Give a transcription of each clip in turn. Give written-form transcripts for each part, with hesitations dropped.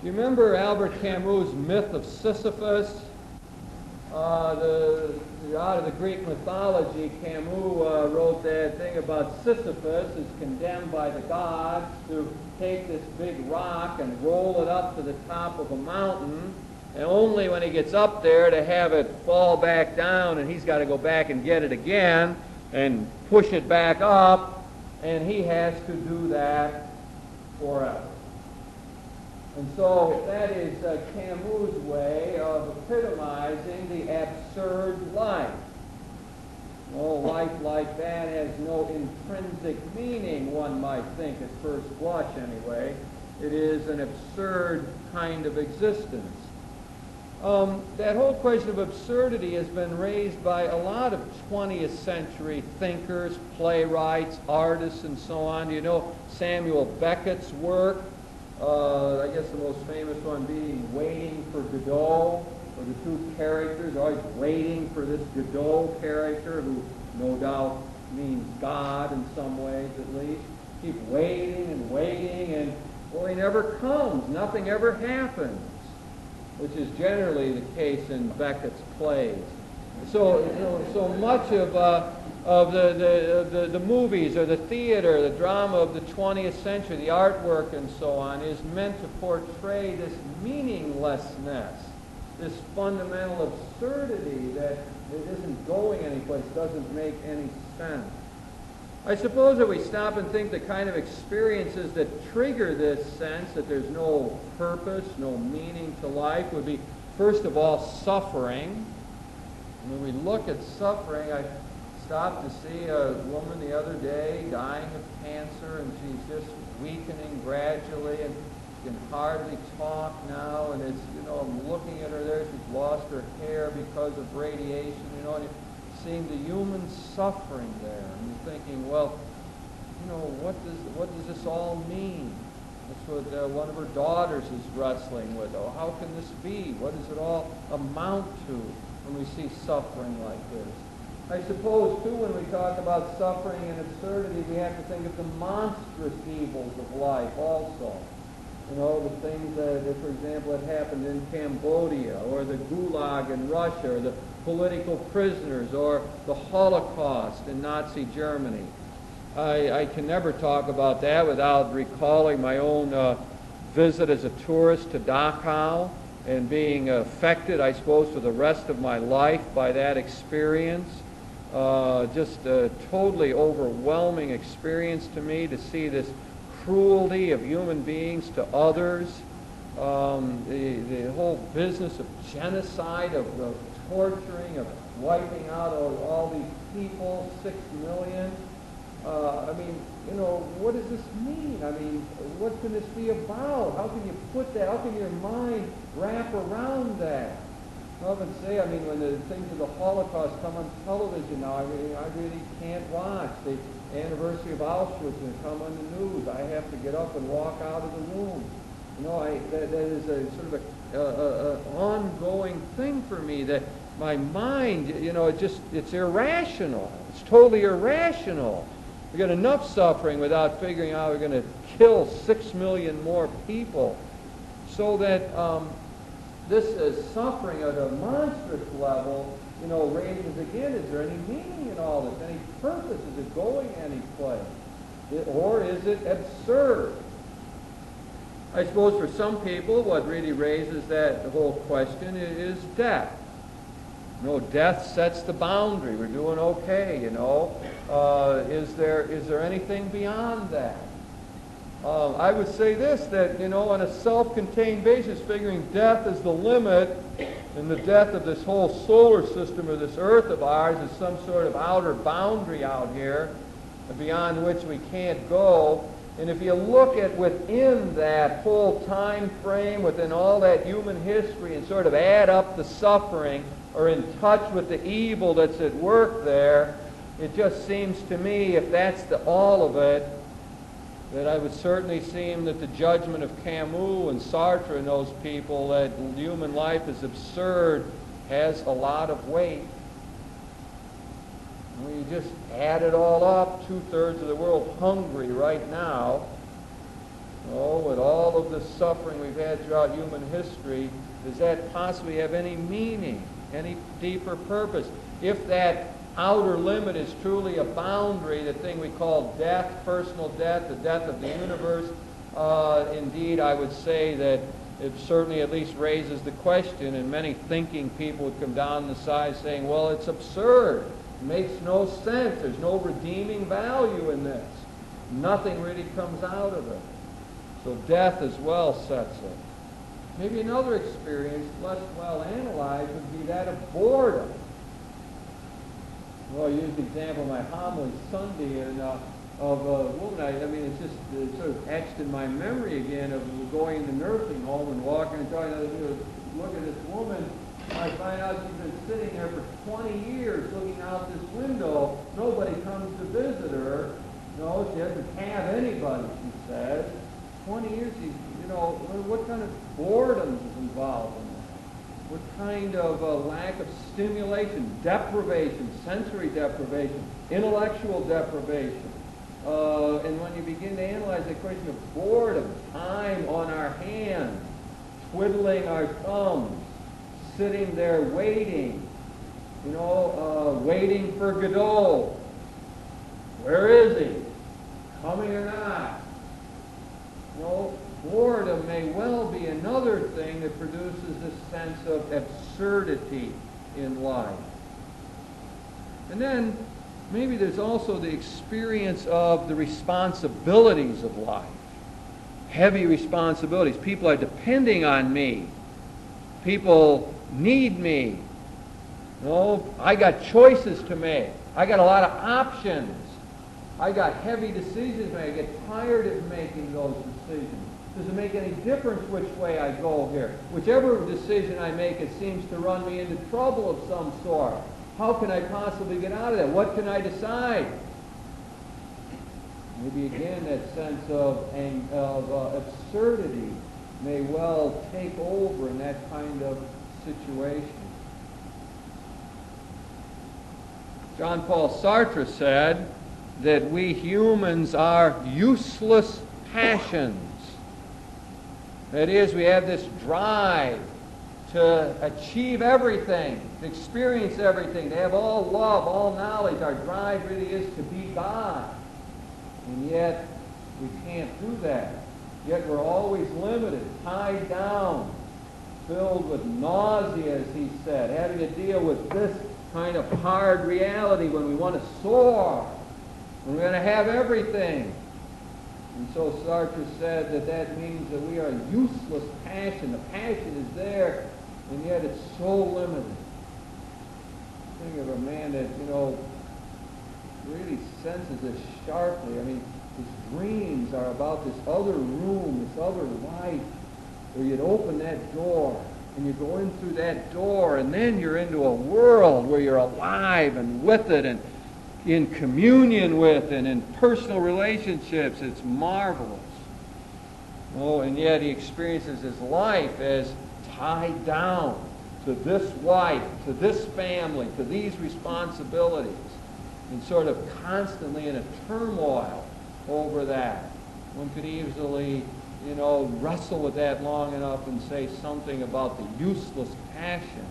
You remember Albert Camus' myth of Sisyphus? Out of the Greek mythology, Camus wrote that thing about Sisyphus is condemned by the gods to take this big rock and roll it up to the top of a mountain, and only when he gets up there to have it fall back down, and he's got to go back and get it again and push it back up, and he has to do that forever. And so that is Camus' way of epitomizing the absurd life. Well, life like that has no intrinsic meaning, one might think, at first blush anyway. It is an absurd kind of existence. That whole question of absurdity has been raised by a lot of 20th century thinkers, playwrights, artists, and so on. You know Samuel Beckett's work? I guess the most famous one being Waiting for Godot, where the two characters are always waiting for this Godot character, who no doubt means God in some ways at least. Keep waiting, and well, he never comes. Nothing ever happens, which is generally the case in Beckett's plays. So much of the movies or the theater, the drama of the 20th century, the artwork and so on, is meant to portray this meaninglessness, this fundamental absurdity that it isn't going anyplace, doesn't make any sense. I suppose if we stop and think the kind of experiences that trigger this sense that there's no purpose, no meaning to life, would be, first of all, suffering. When we look at suffering, I stopped to see a woman the other day dying of cancer, and she's just weakening gradually, and she can hardly talk now, and it's, I'm looking at her there, she's lost her hair because of radiation, and you're seeing the human suffering there, and you're thinking, well, what does this all mean? That's what one of her daughters is wrestling with. Oh, how can this be? What does it all amount to when we see suffering like this? I suppose, too, when we talk about suffering and absurdity, we have to think of the monstrous evils of life also. The things that, for example, that happened in Cambodia, or the Gulag in Russia, or the political prisoners, or the Holocaust in Nazi Germany. I can never talk about that without recalling my own visit as a tourist to Dachau and being affected, I suppose, for the rest of my life by that experience. Just a totally overwhelming experience to me to see this cruelty of human beings to others, the whole business of genocide, of torturing, of wiping out all these people, 6 million. What does this mean? What can this be about? How can you put that? How can your mind wrap around that? I often say, when the things of the Holocaust come on television now, I really can't watch. The anniversary of Auschwitz and come on the news. I have to get up and walk out of the room. That is a sort of an ongoing thing for me, that my mind, it's irrational. It's totally irrational. We got enough suffering without figuring out we're going to kill 6 million more people. So that this is suffering at a monstrous level, raises again, is there any meaning in all this? Any purpose? Is it going any place? Or is it absurd? I suppose for some people what really raises that whole question is death. Death sets the boundary. We're doing okay, Is there anything beyond that? I would say this, that, on a self-contained basis, figuring death is the limit, and the death of this whole solar system or this earth of ours is some sort of outer boundary out here, beyond which we can't go. And if you look at within that whole time frame, within all that human history, and sort of add up the suffering, or in touch with the evil that's at work there, it just seems to me, if that's all of it, that I would certainly seem that the judgment of Camus and Sartre and those people that human life is absurd has a lot of weight. When you just add it all up, 2/3 of the world hungry right now, Oh, with all of the suffering we've had throughout human history, does that possibly have any meaning, any deeper purpose? If that outer limit is truly a boundary, the thing we call death, personal death, the death of the universe, indeed, I would say that it certainly at least raises the question, and many thinking people would come down the side saying, well, it's absurd. It makes no sense. There's no redeeming value in this. Nothing really comes out of it. So death as well sets it. Maybe another experience, less well analyzed, would be that of boredom. Well, I used the example of my homily Sunday of a woman. I mean, it's just sort of etched in my memory again of going in the nursing home and walking and talking to look at this woman. I find out she's been sitting there for 20 years looking out this window. Nobody comes to visit her. No, she doesn't have anybody, she says. 20 years, what kind of boredom is involved in that? What kind of lack of stimulation, deprivation, sensory deprivation, intellectual deprivation? And when you begin to analyze the question of boredom, time on our hands, twiddling our thumbs, sitting there waiting, waiting for Godot. Where is he? Coming or not? Boredom may well be another thing that produces this sense of absurdity in life. And then maybe there's also the experience of the responsibilities of life. Heavy responsibilities. People are depending on me. People need me. I got choices to make. I got a lot of options. I got heavy decisions to make. I get tired of making those decisions. Does it make any difference which way I go here? Whichever decision I make, it seems to run me into trouble of some sort. How can I possibly get out of that? What can I decide? Maybe again that sense of absurdity may well take over in that kind of situation. Jean Paul Sartre said that we humans are useless passions. That is, we have this drive to achieve everything, to experience everything, to have all love, all knowledge. Our drive really is to be God. And yet, we can't do that. Yet we're always limited, tied down, filled with nausea, as he said, having to deal with this kind of hard reality when we want to soar, when we're going to have everything. And so Sartre said that means that we are a useless passion. The passion is there, and yet it's so limited. Think of a man that, really senses this sharply. I mean, his dreams are about this other room, this other life, where you'd open that door, and you go in through that door, and then you're into a world where you're alive and with it, and in communion with, and in personal relationships. It's marvelous. And yet he experiences his life as tied down to this wife, to this family, to these responsibilities, and sort of constantly in a turmoil over that. One could easily, wrestle with that long enough and say something about the useless passion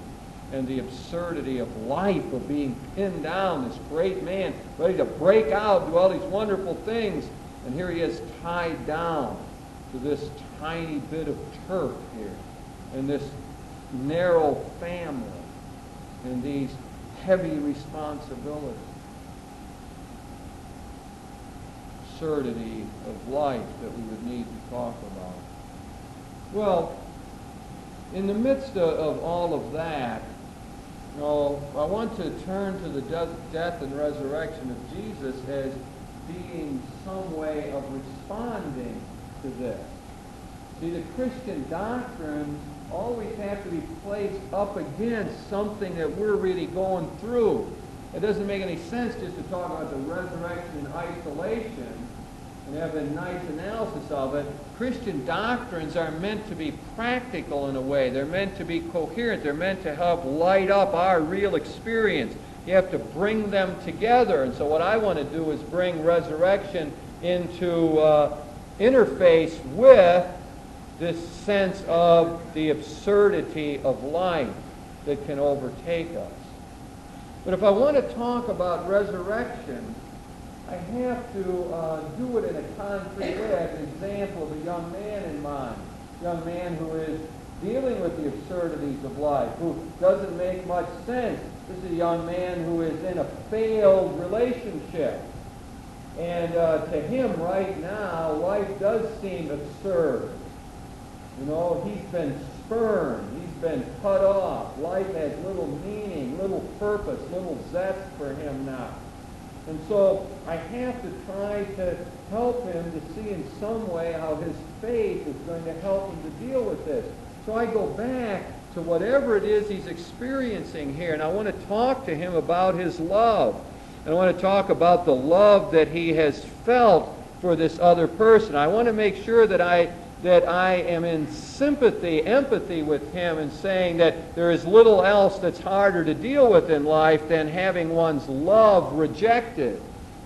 and the absurdity of life, of being pinned down, this great man, ready to break out, do all these wonderful things, and here he is tied down to this tiny bit of turf here, and this narrow family, and these heavy responsibilities. Absurdity of life that we would need to talk about. Well, in the midst of all of that, I want to turn to the death and resurrection of Jesus as being some way of responding to this. See, the Christian doctrines always have to be placed up against something that we're really going through. It doesn't make any sense just to talk about the resurrection in isolation and have a nice analysis of it. Christian doctrines are meant to be practical in a way. They're meant to be coherent. They're meant to help light up our real experience. You have to bring them together. And so what I want to do is bring resurrection into interface with this sense of the absurdity of life that can overtake us. But if I want to talk about resurrection, I have to do it in a concrete way. I have an example of a young man in mind, a young man who is dealing with the absurdities of life, who doesn't make much sense. This is a young man who is in a failed relationship. And to him right now, life does seem absurd. You know, he's been spurned. He's been cut off. Life has little meaning, little purpose, little zest for him now. And so I have to try to help him to see in some way how his faith is going to help him to deal with this. So I go back to whatever it is he's experiencing here, and I want to talk to him about his love. And I want to talk about the love that he has felt for this other person. I want to make sure that I am in sympathy, empathy with him, and saying that there is little else that's harder to deal with in life than having one's love rejected.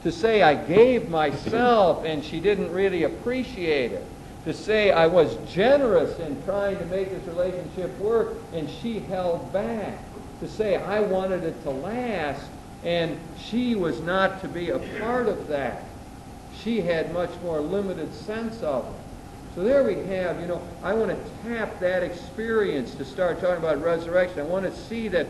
To say I gave myself and she didn't really appreciate it. To say I was generous in trying to make this relationship work and she held back. To say I wanted it to last and she was not to be a part of that. She had much more limited sense of it. So there we have, I want to tap that experience to start talking about resurrection. I want to see that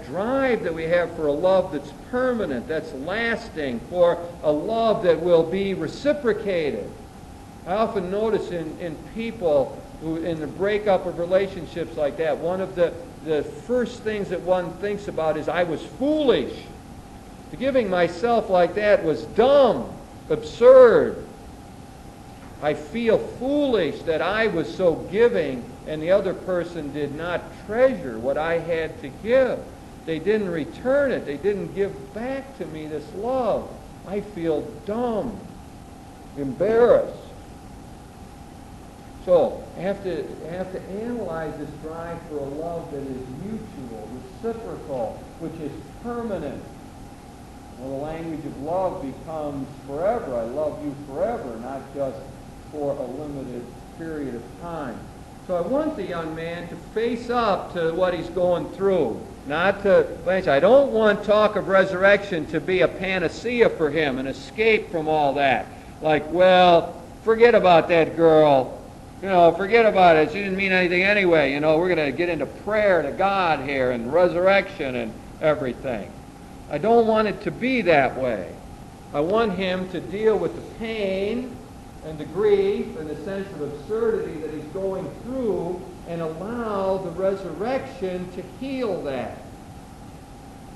drive that we have for a love that's permanent, that's lasting, for a love that will be reciprocated. I often notice in people who, in the breakup of relationships like that, one of the first things that one thinks about is, I was foolish. Giving myself like that was dumb, absurd. I feel foolish that I was so giving and the other person did not treasure what I had to give. They didn't return it. They didn't give back to me this love. I feel dumb, embarrassed. So I have to analyze this drive for a love that is mutual, reciprocal, which is permanent. Well, the language of love becomes forever. I love you forever, not just for a limited period of time. So I want the young man to face up to what he's going through. Not to, I don't want talk of resurrection to be a panacea for him, an escape from all that. Like, well, forget about that girl. Forget about it. She didn't mean anything anyway. We're going to get into prayer to God here and resurrection and everything. I don't want it to be that way. I want him to deal with the pain and the grief and the sense of absurdity that he's going through and allow the resurrection to heal that.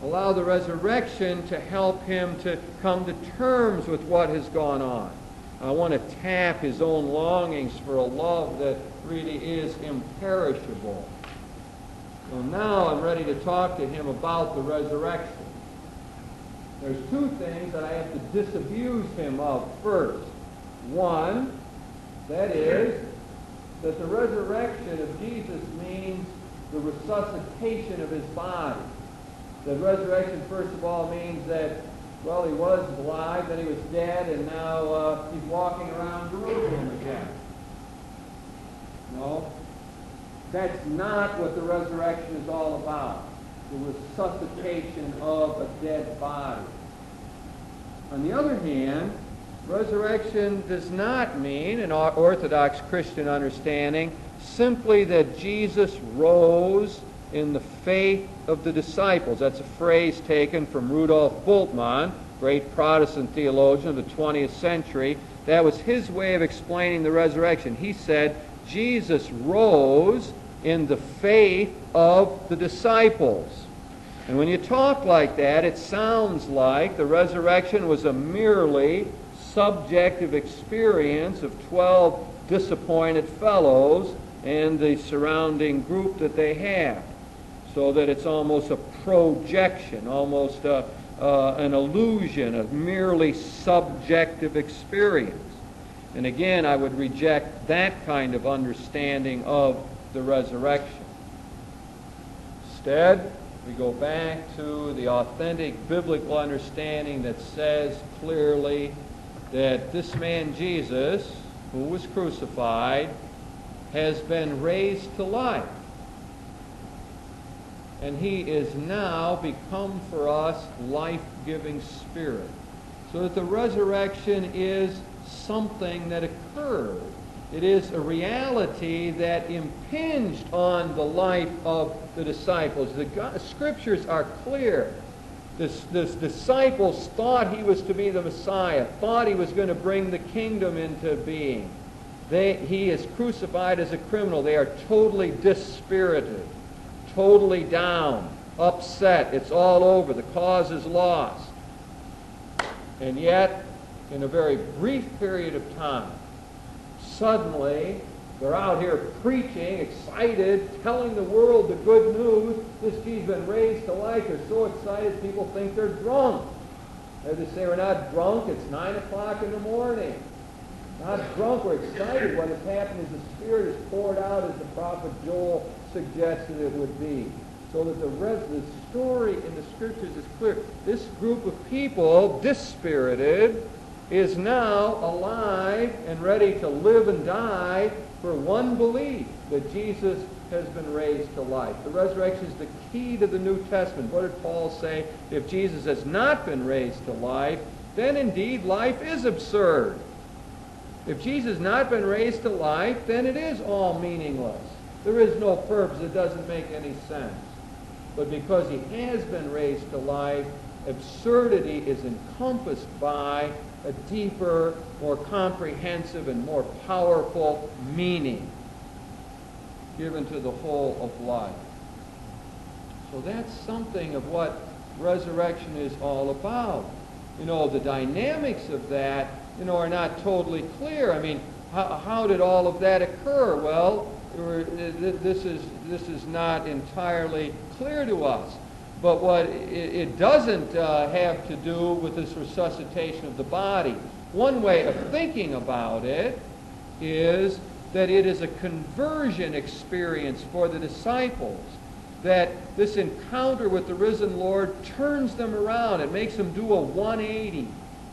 Allow the resurrection to help him to come to terms with what has gone on. I want to tap his own longings for a love that really is imperishable. So now I'm ready to talk to him about the resurrection. There's two things that I have to disabuse him of first. One, that is, that the resurrection of Jesus means the resuscitation of his body. The resurrection, first of all, means that, well, he was alive, then he was dead, and now he's walking around Jerusalem again. No, that's not what the resurrection is all about. The resuscitation of a dead body. On the other hand, resurrection does not mean, in our Orthodox Christian understanding, simply that Jesus rose in the faith of the disciples. That's a phrase taken from Rudolf Bultmann, great Protestant theologian of the 20th century. That was his way of explaining the resurrection. He said, Jesus rose in the faith of the disciples. And when you talk like that, it sounds like the resurrection was a merely subjective experience of 12 disappointed fellows and the surrounding group that they had. So that it's almost a projection, almost an illusion, a merely subjective experience. And again, I would reject that kind of understanding of the resurrection. Instead, we go back to the authentic biblical understanding that says clearly that this man Jesus who was crucified, has been raised to life. And he is now become for us life-giving spirit. So that the resurrection is something that occurred. It is a reality that impinged on the life of the disciples. The Scriptures are clear. The disciples thought he was to be the Messiah, thought he was going to bring the kingdom into being. He is crucified as a criminal. They are totally dispirited, totally down, upset. It's all over. The cause is lost. And yet, in a very brief period of time, suddenly they're out here preaching, excited, telling the world the good news. This Jesus has been raised to life. They're so excited, people think they're drunk. They say, we're not drunk. It's 9 o'clock in the morning. Not drunk, we're excited. What has happened is the Spirit is poured out as the prophet Joel suggested it would be. So that the story in the Scriptures is clear. This group of people, dispirited, is now alive and ready to live and die for one belief, that Jesus has been raised to life. The resurrection is the key to the New Testament. What did Paul say? If Jesus has not been raised to life, then indeed life is absurd. If Jesus has not been raised to life, then it is all meaningless. There is no purpose. It doesn't make any sense. But because he has been raised to life, absurdity is encompassed by a deeper, more comprehensive, and more powerful meaning given to the whole of life. So that's something of what resurrection is all about. The dynamics of that, are not totally clear. I mean, how did all of that occur? Well, this is not entirely clear to us. But what it doesn't have to do with this resuscitation of the body. One way of thinking about it is that it is a conversion experience for the disciples. That this encounter with the risen Lord turns them around. It makes them do a 180.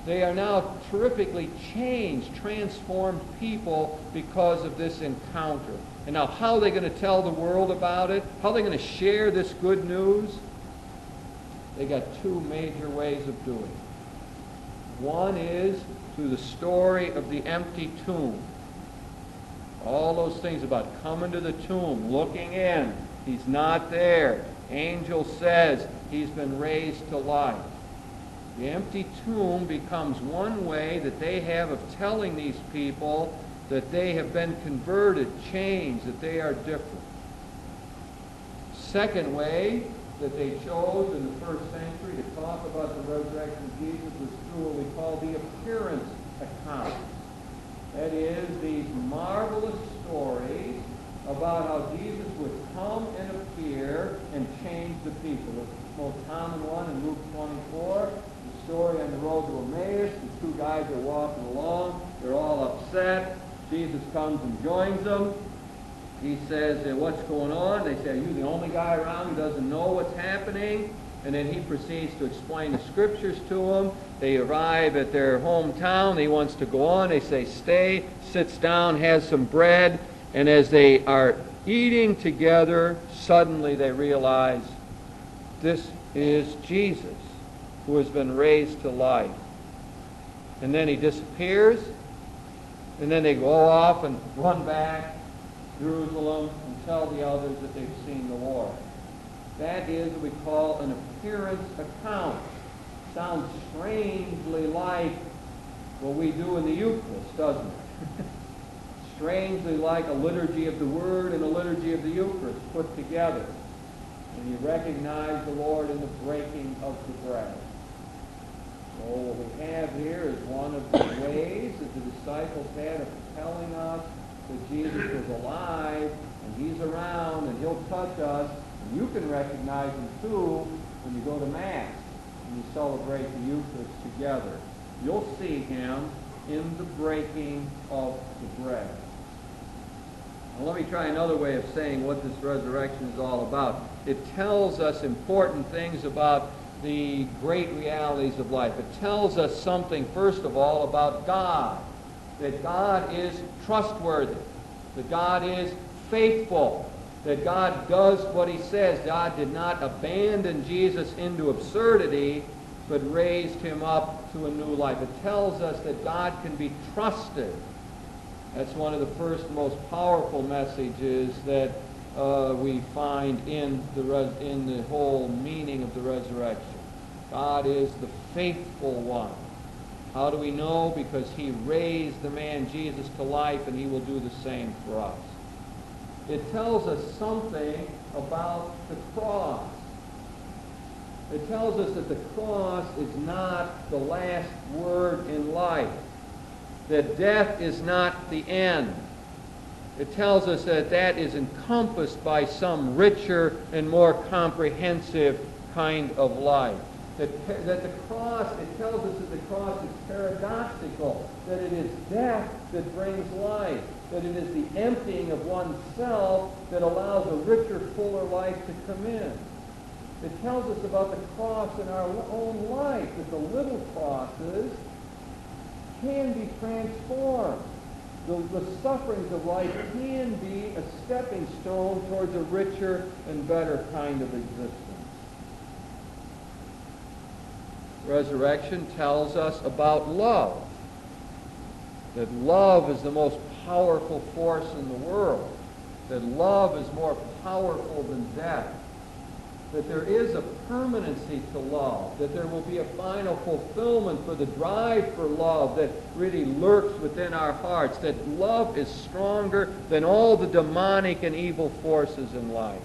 They are now terrifically changed, transformed people because of this encounter. And now how are they going to tell the world about it? How are they going to share this good news? They got two major ways of doing it. One is through the story of the empty tomb. All those things about coming to the tomb, looking in. He's not there. Angel says he's been raised to life. The empty tomb becomes one way that they have of telling these people that they have been converted, changed, that they are different. Second way that they chose in the first century to talk about the resurrection of Jesus was through what we call the appearance account. That is, these marvelous stories about how Jesus would come and appear and change the people. The most common one in Luke 24, the story on the road to Emmaus. The two guys are walking along. They're all upset. Jesus comes and joins them. He says, what's going on? They say, are you the only guy around who doesn't know what's happening? And then he proceeds to explain the Scriptures to them. They arrive at their hometown. He wants to go on. They say, stay, sits down, has some bread. And as they are eating together, suddenly they realize this is Jesus who has been raised to life. And then he disappears. And then they go off and run back to Jerusalem and tell the others that they've seen the Lord. That is what we call an appearance account. Sounds strangely like what we do in the Eucharist, doesn't it? Strangely like a liturgy of the Word and a liturgy of the Eucharist put together. And you recognize the Lord in the breaking of the bread. So what we have here is one of the ways that the disciples had of telling us that Jesus is alive and he's around and he'll touch us. And you can recognize him too when you go to Mass and you celebrate the Eucharist together. You'll see him in the breaking of the bread. Now let me try another way of saying what this resurrection is all about. It tells us important things about the great realities of life. It tells us something, first of all, about God. that God is trustworthy, that God is faithful, that God does what he says. God did not abandon Jesus into absurdity, but raised him up to a new life. It tells us that God can be trusted. That's one of the first most powerful messages that we find in the whole meaning of the resurrection. God is the faithful one. How do we know? Because he raised the man Jesus to life, and he will do the same for us. It tells us something about the cross. It tells us that the cross is not the last word in life, that death is not the end. It tells us that that is encompassed by some richer and more comprehensive kind of life. That the cross, it tells us that the cross is paradoxical, that it is death that brings life, that it is the emptying of oneself that allows a richer, fuller life to come in. It tells us about the cross in our own life, that the little crosses can be transformed. The sufferings of life can be a stepping stone towards a richer and better kind of existence. Resurrection tells us about love, that love is the most powerful force in the world, that love is more powerful than death, that there is a permanency to love, that there will be a final fulfillment for the drive for love that really lurks within our hearts, that love is stronger than all the demonic and evil forces in life.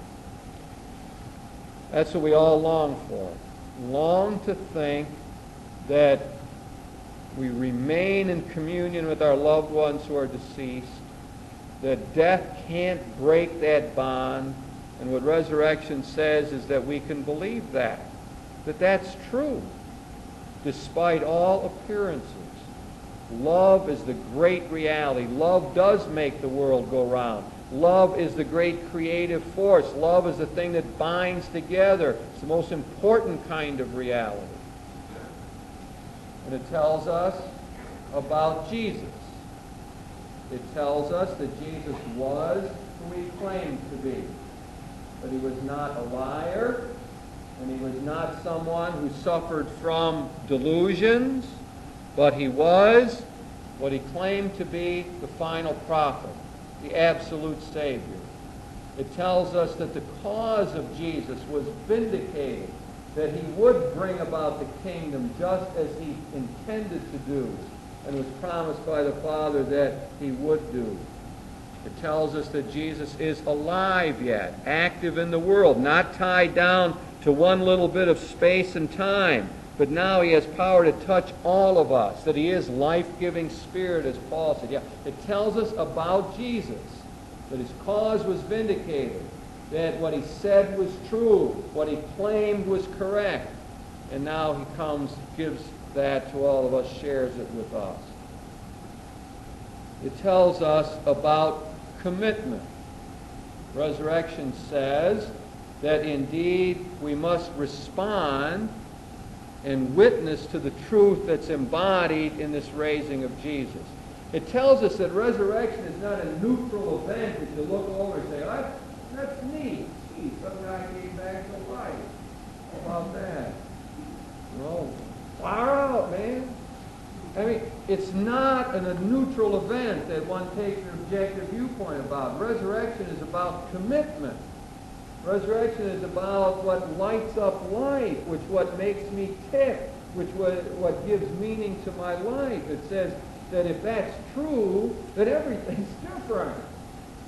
That's what we all long for. Long to think that we remain in communion with our loved ones who are deceased, that death can't break that bond. And what resurrection says is that we can believe that that's true, despite all appearances. Love is the great reality. Love does make the world go round. Love is the great creative force. Love is the thing that binds together. It's the most important kind of reality. And it tells us about Jesus. It tells us that Jesus was who he claimed to be. That he was not a liar, and he was not someone who suffered from delusions, but he was what he claimed to be, the final prophet, the absolute Savior. It tells us that the cause of Jesus was vindicated, that he would bring about the kingdom just as he intended to do, and was promised by the Father that he would do. It tells us that Jesus is alive yet, active in the world, not tied down to one little bit of space and time, but now he has power to touch all of us, that he is life-giving spirit, as Paul said. Yeah, it tells us about Jesus, that his cause was vindicated, that what he said was true, what he claimed was correct, and now he comes, gives that to all of us, shares it with us. It tells us about commitment. Resurrection says that indeed we must respond and witness to the truth that's embodied in this raising of Jesus. It tells us that resurrection is not a neutral event that you look over and say, oh, that's neat. Gee, some guy came back to life. How about that? No. Far out, man. I mean, it's not a neutral event that one takes an objective viewpoint about. Resurrection is about commitment. Resurrection is about what lights up life, what makes me tick, what gives meaning to my life. It says that if that's true, that everything's different.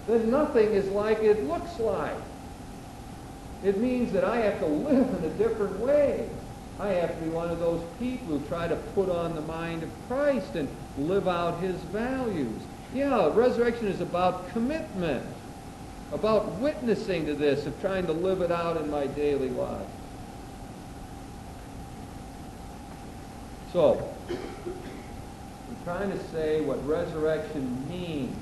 That nothing is like it looks like. It means that I have to live in a different way. I have to be one of those people who try to put on the mind of Christ and live out his values. Yeah, resurrection is about commitment, about witnessing to this, of trying to live it out in my daily life. So, I'm trying to say what resurrection means.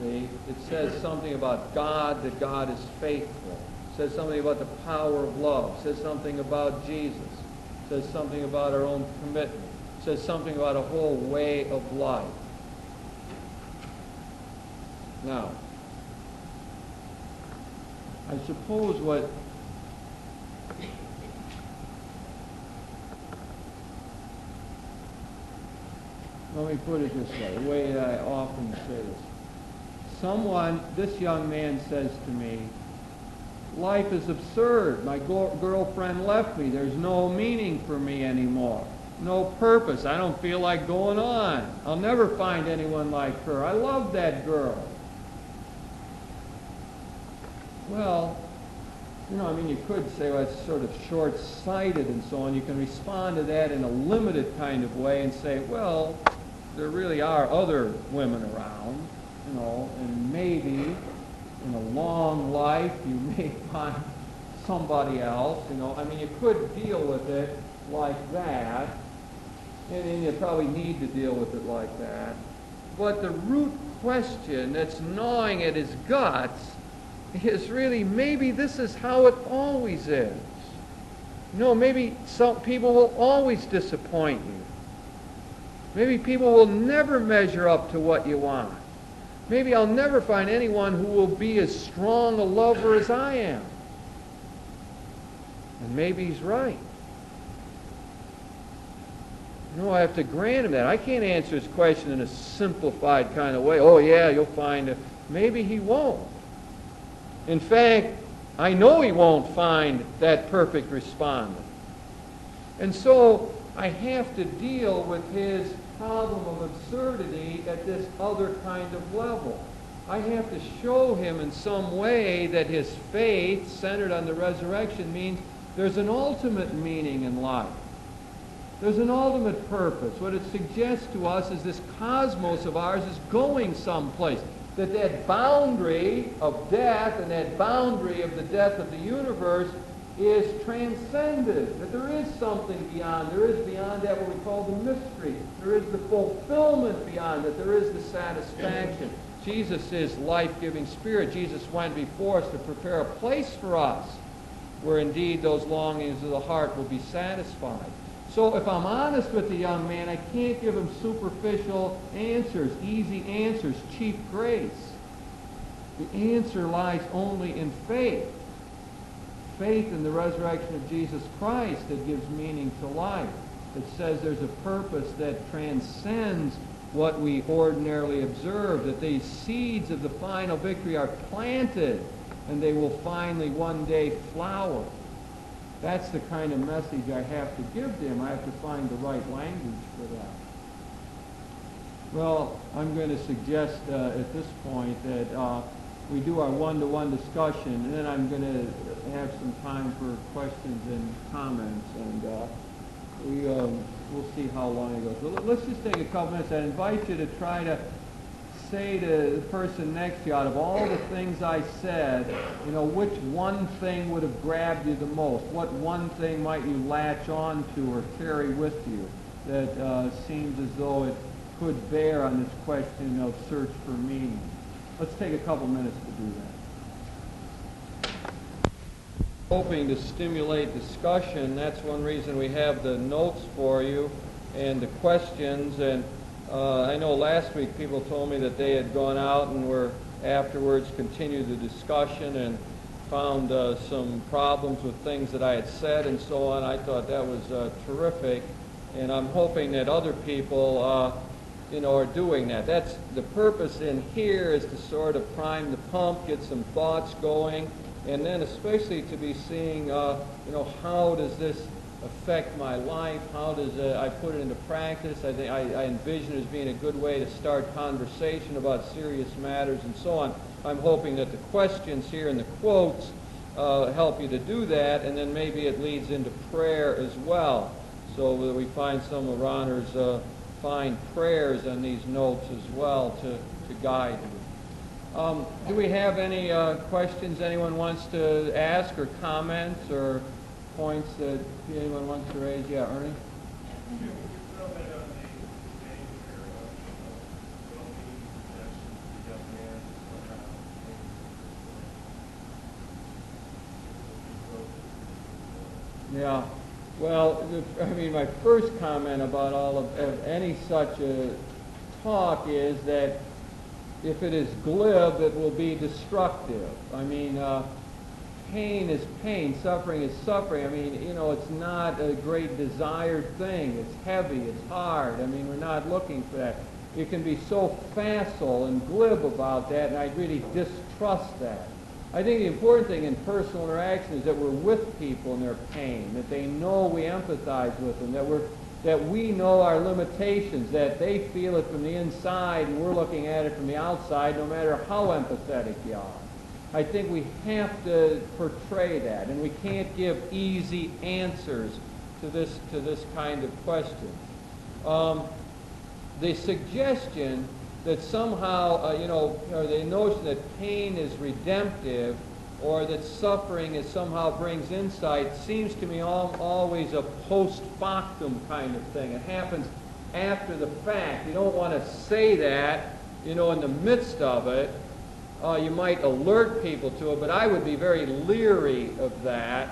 See, it says something about God, that God is faithful. It says something about the power of love. It says something about Jesus. It says something about our own commitment. It says something about a whole way of life. Now, I suppose what let me put it this way, the way that I often say this. This young man says to me, life is absurd. My girlfriend left me. There's no meaning for me anymore. No purpose. I don't feel like going on. I'll never find anyone like her. I love that girl. Well, you could say, well, it's sort of short-sighted and so on. You can respond to that in a limited kind of way and say, well, there really are other women around, and maybe in a long life you may find somebody else, you could deal with it like that, and you probably need to deal with it like that. But the root question that's gnawing at his guts is really, maybe this is how it always is. Maybe some people will always disappoint you. Maybe people will never measure up to what you want. Maybe I'll never find anyone who will be as strong a lover as I am. And maybe he's right. I have to grant him that. I can't answer his question in a simplified kind of way. Oh yeah, you'll find it. Maybe he won't. In fact, I know he won't find that perfect respondent. And so I have to deal with his problem of absurdity at this other kind of level. I have to show him in some way that his faith, centered on the resurrection, means there's an ultimate meaning in life. There's an ultimate purpose. What it suggests to us is this cosmos of ours is going someplace. That boundary of death and that boundary of the death of the universe is transcended, that there is something beyond. There is beyond that what we call the mystery. There is the fulfillment beyond it. There is the satisfaction. Jesus is life-giving spirit. Jesus went before us to prepare a place for us where indeed those longings of the heart will be satisfied. So if I'm honest with the young man, I can't give him superficial answers, easy answers, cheap grace. The answer lies only in faith. Faith in the resurrection of Jesus Christ that gives meaning to life. That says there's a purpose that transcends what we ordinarily observe. That these seeds of the final victory are planted and they will finally one day flower. That's the kind of message I have to give to him. I have to find the right language for that. Well, I'm going to suggest at this point that we do our one-to-one discussion, and then I'm going to have some time for questions and comments, and we'll see how long it goes. But let's just take a couple minutes. I invite you to try to say to the person next to you, out of all the things I said, which one thing would have grabbed you the most? What one thing might you latch on to or carry with you that seems as though it could bear on this question of search for meaning? Let's take a couple minutes to do that. Hoping to stimulate discussion. That's one reason we have the notes for you and the questions. And I know last week people told me that they had gone out and were afterwards continued the discussion and found some problems with things that I had said and so on. I thought that was terrific, and I'm hoping that other people are doing that. That's the purpose in here, is to sort of prime the pump, get some thoughts going, and then especially to be seeing how does this affect my life? How does I put it into practice? I think I envision it as being a good way to start conversation about serious matters and so on. I'm hoping that the questions here and the quotes help you to do that, and then maybe it leads into prayer as well, so that we find some of Ronner's fine prayers on these notes as well to guide you. Do we have any questions anyone wants to ask, or comments, or points that anyone wants to raise? Yeah, Ernie? Yeah. Well, my first comment about all of any such talk is that if it is glib, it will be destructive. Pain is pain, suffering is suffering. It's not a great desired thing. It's heavy, it's hard. We're not looking for that. You can be so facile and glib about that, and I really distrust that. I think the important thing in personal interaction is that we're with people in their pain, that they know we empathize with them, that we know our limitations, that they feel it from the inside and we're looking at it from the outside, no matter how empathetic you are. I think we have to portray that, and we can't give easy answers to this kind of question. The suggestion that somehow, or the notion that pain is redemptive, or that suffering somehow brings insight, seems to me always a post factum kind of thing. It happens after the fact. You don't want to say that, in the midst of it. You might alert people to it, but I would be very leery of that.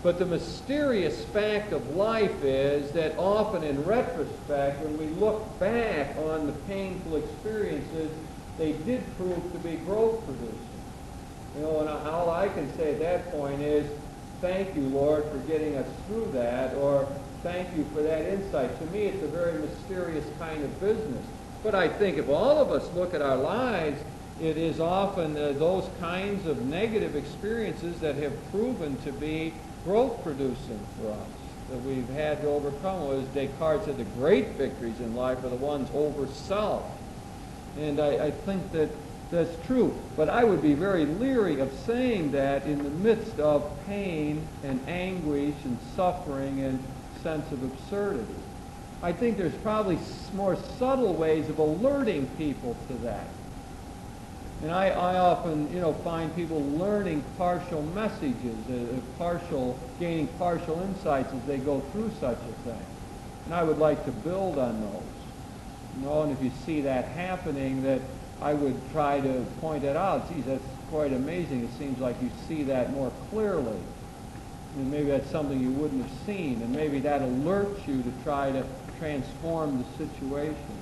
But the mysterious fact of life is that often in retrospect, when we look back on the painful experiences, they did prove to be growth producing. And all I can say at that point is, thank you, Lord, for getting us through that, or thank you for that insight. To me, it's a very mysterious kind of business. But I think if all of us look at our lives, it is often those kinds of negative experiences that have proven to be growth producing for us, that we've had to overcome. As Descartes said, the great victories in life are the ones over self. And I think that that's true. But I would be very leery of saying that in the midst of pain and anguish and suffering and sense of absurdity. I think there's probably more subtle ways of alerting people to that. And I often, find people learning partial messages, gaining partial insights as they go through such a thing. And I would like to build on those. And if you see that happening, that I would try to point it out. Geez, that's quite amazing. It seems like you see that more clearly. And maybe that's something you wouldn't have seen. And maybe that alerts you to try to transform the situation.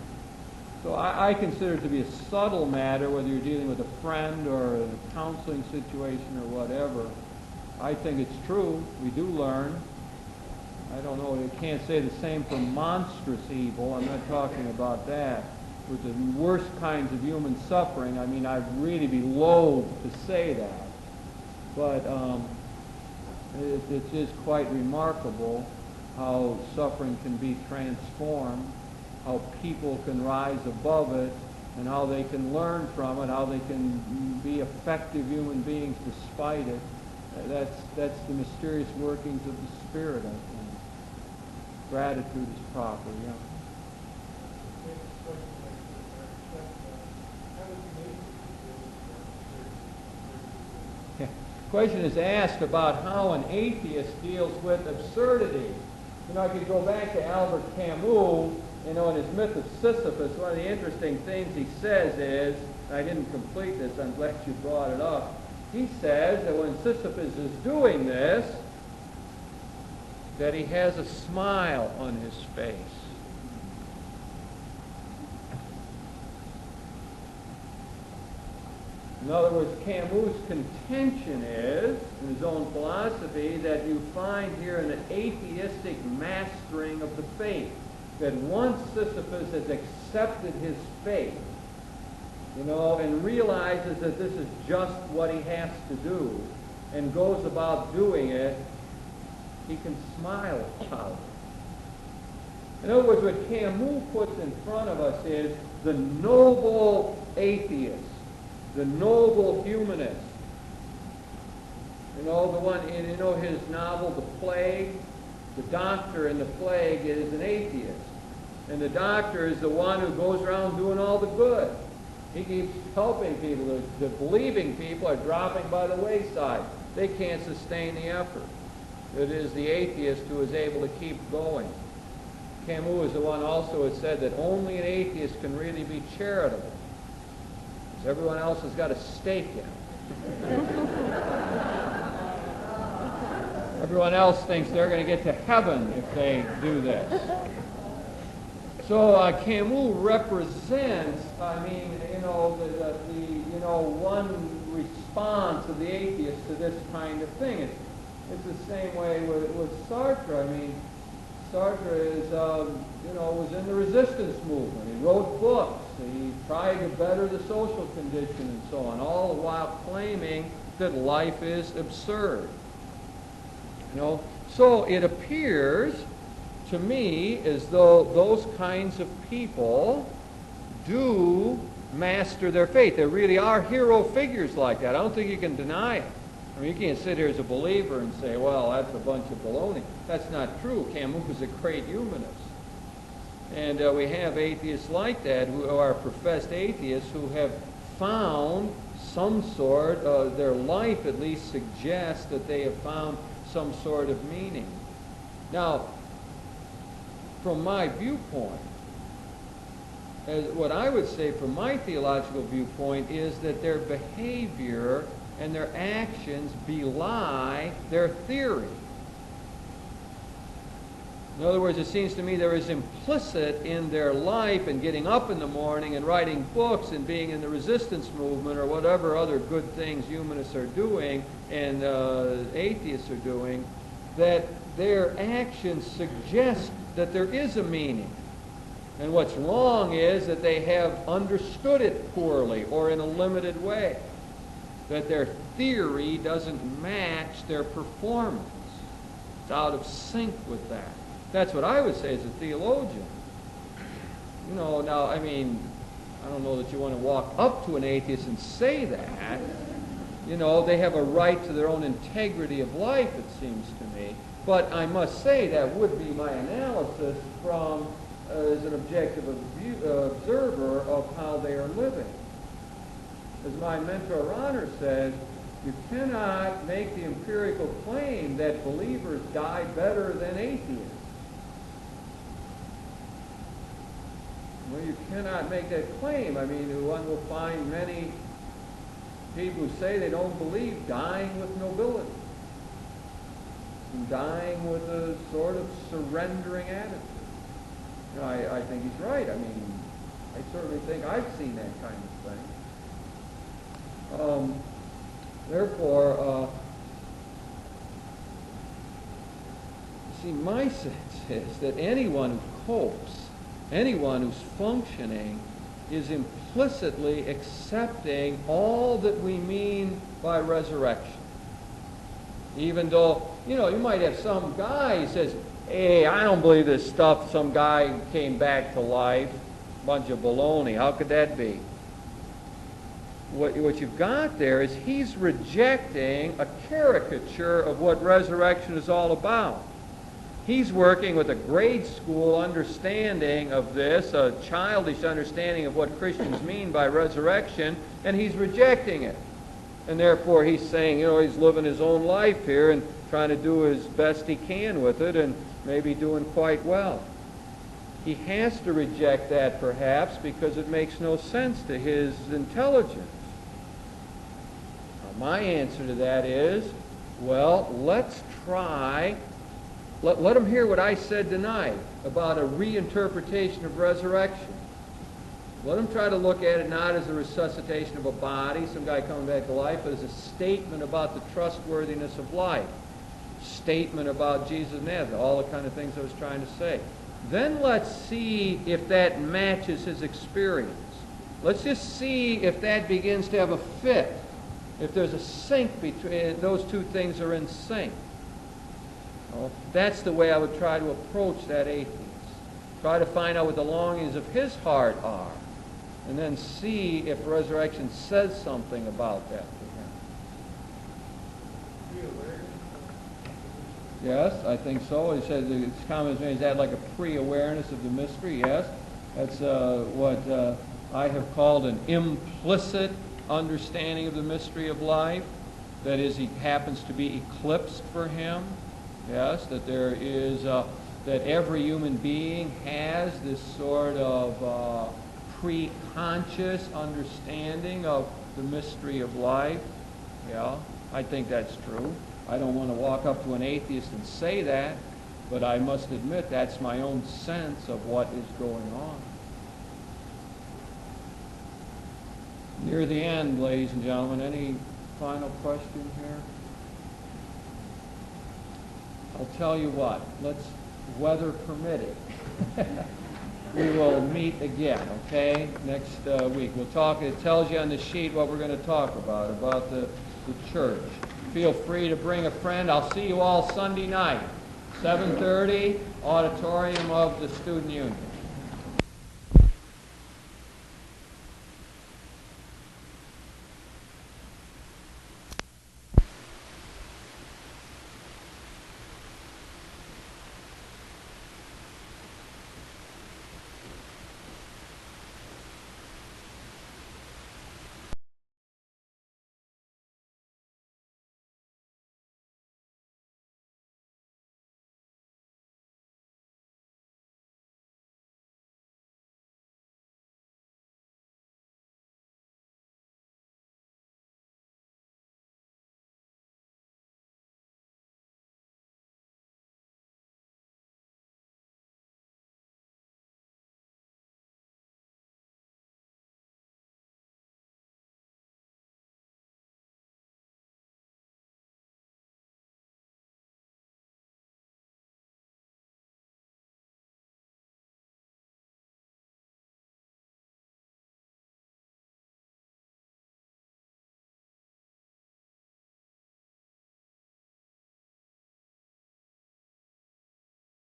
So I consider it to be a subtle matter, whether you're dealing with a friend or a counseling situation or whatever. I think it's true. We do learn. I don't know. You can't say the same for monstrous evil. I'm not talking about that. With the worst kinds of human suffering, I'd really be loath to say that. But it's just quite remarkable how suffering can be transformed, how people can rise above it, and how they can learn from it, how they can be effective human beings despite it. That's the mysterious workings of the Spirit, I think. Gratitude is proper, yeah. The question is asked about how an atheist deals with absurdity. I could go back to Albert Camus. In his myth of Sisyphus, one of the interesting things he says is, and I didn't complete this, I'm glad you brought it up. He says that when Sisyphus is doing this, that he has a smile on his face. In other words, Camus' contention is, in his own philosophy, that you find here an atheistic mastering of the faith. That once Sisyphus has accepted his fate, and realizes that this is just what he has to do, and goes about doing it, he can smile about it. In other words, what Camus puts in front of us is the noble atheist, the noble humanist. The one in his novel, The Plague, the doctor in The Plague is an atheist. And the doctor is the one who goes around doing all the good. He keeps helping people. The believing people are dropping by the wayside. They can't sustain the effort. It is the atheist who is able to keep going. Camus is the one also who said that only an atheist can really be charitable, because everyone else has got a stake in it. Everyone else thinks they're going to get to heaven if they do this. So Camus represents, one response of the atheist to this kind of thing. It's the same way with Sartre. Sartre is, was in the resistance movement. He wrote books. He tried to better the social condition and so on, all the while claiming that life is absurd. So it appears to me as though those kinds of people do master their faith. There really are hero figures like that. I don't think you can deny it. You can't sit here as a believer and say, well, that's a bunch of baloney. That's not true. Camus was a great humanist. And we have atheists like that who are professed atheists who have found some sort, their life at least suggests that they have found some sort of meaning. Now, from my viewpoint, what I would say from my theological viewpoint is that their behavior and their actions belie their theory. In other words, it seems to me there is implicit in their life and getting up in the morning and writing books and being in the resistance movement or whatever other good things humanists are doing and atheists are doing, that their actions suggest that there is a meaning. And what's wrong is that they have understood it poorly or in a limited way. That their theory doesn't match their performance. It's out of sync with that. That's what I would say as a theologian. Now, I don't know that you want to walk up to an atheist and say that. They have a right to their own integrity of life, it seems to me. But I must say that would be my analysis from as an objective observer of how they are living. As my mentor Rahner said, you cannot make the empirical claim that believers die better than atheists. Well, you cannot make that claim. One will find many people who say they don't believe dying with nobility. And dying with a sort of surrendering attitude. I think he's right. I certainly think I've seen that kind of thing. Therefore, my sense is that anyone who copes, anyone who's functioning, is implicitly accepting all that we mean by resurrection. Even though, you might have some guy who says, hey, I don't believe this stuff, some guy came back to life, bunch of baloney. How could that be? What you've got there is he's rejecting a caricature of what resurrection is all about. He's working with a grade school understanding of this, a childish understanding of what Christians mean by resurrection, and he's rejecting it. And therefore he's saying, he's living his own life here and trying to do as best he can with it and maybe doing quite well. He has to reject that perhaps because it makes no sense to his intelligence. My answer to that is, well, let's try, let them hear what I said tonight about a reinterpretation of resurrection. Let them try to look at it not as a resuscitation of a body, some guy coming back to life, but as a statement about the trustworthiness of life, statement about Jesus of Nazareth, all the kind of things I was trying to say. Then let's see if that matches his experience. Let's just see if that begins to have a fit. If there's a sync between those two things are in sync. Well, that's the way I would try to approach that atheist. Try to find out what the longings of his heart are. And then see if resurrection says something about that to him. Yes, I think so. He said his comments made that like a pre-awareness of the mystery. Yes, that's what I have called an implicit understanding of the mystery of life. That is, he happens to be eclipsed for him. Yes, that there is that every human being has this sort of pre-conscious understanding of the mystery of life. Yeah, I think that's true. I don't want to walk up to an atheist and say that, but I must admit that's my own sense of what is going on. Near the end, ladies and gentlemen, any final question here? I'll tell you what, let's, weather permitting, we will meet again, okay, next week. We'll talk, it tells you on the sheet what we're going to talk about the church. Feel free to bring a friend. I'll see you all Sunday night, 7:30, auditorium of the Student Union.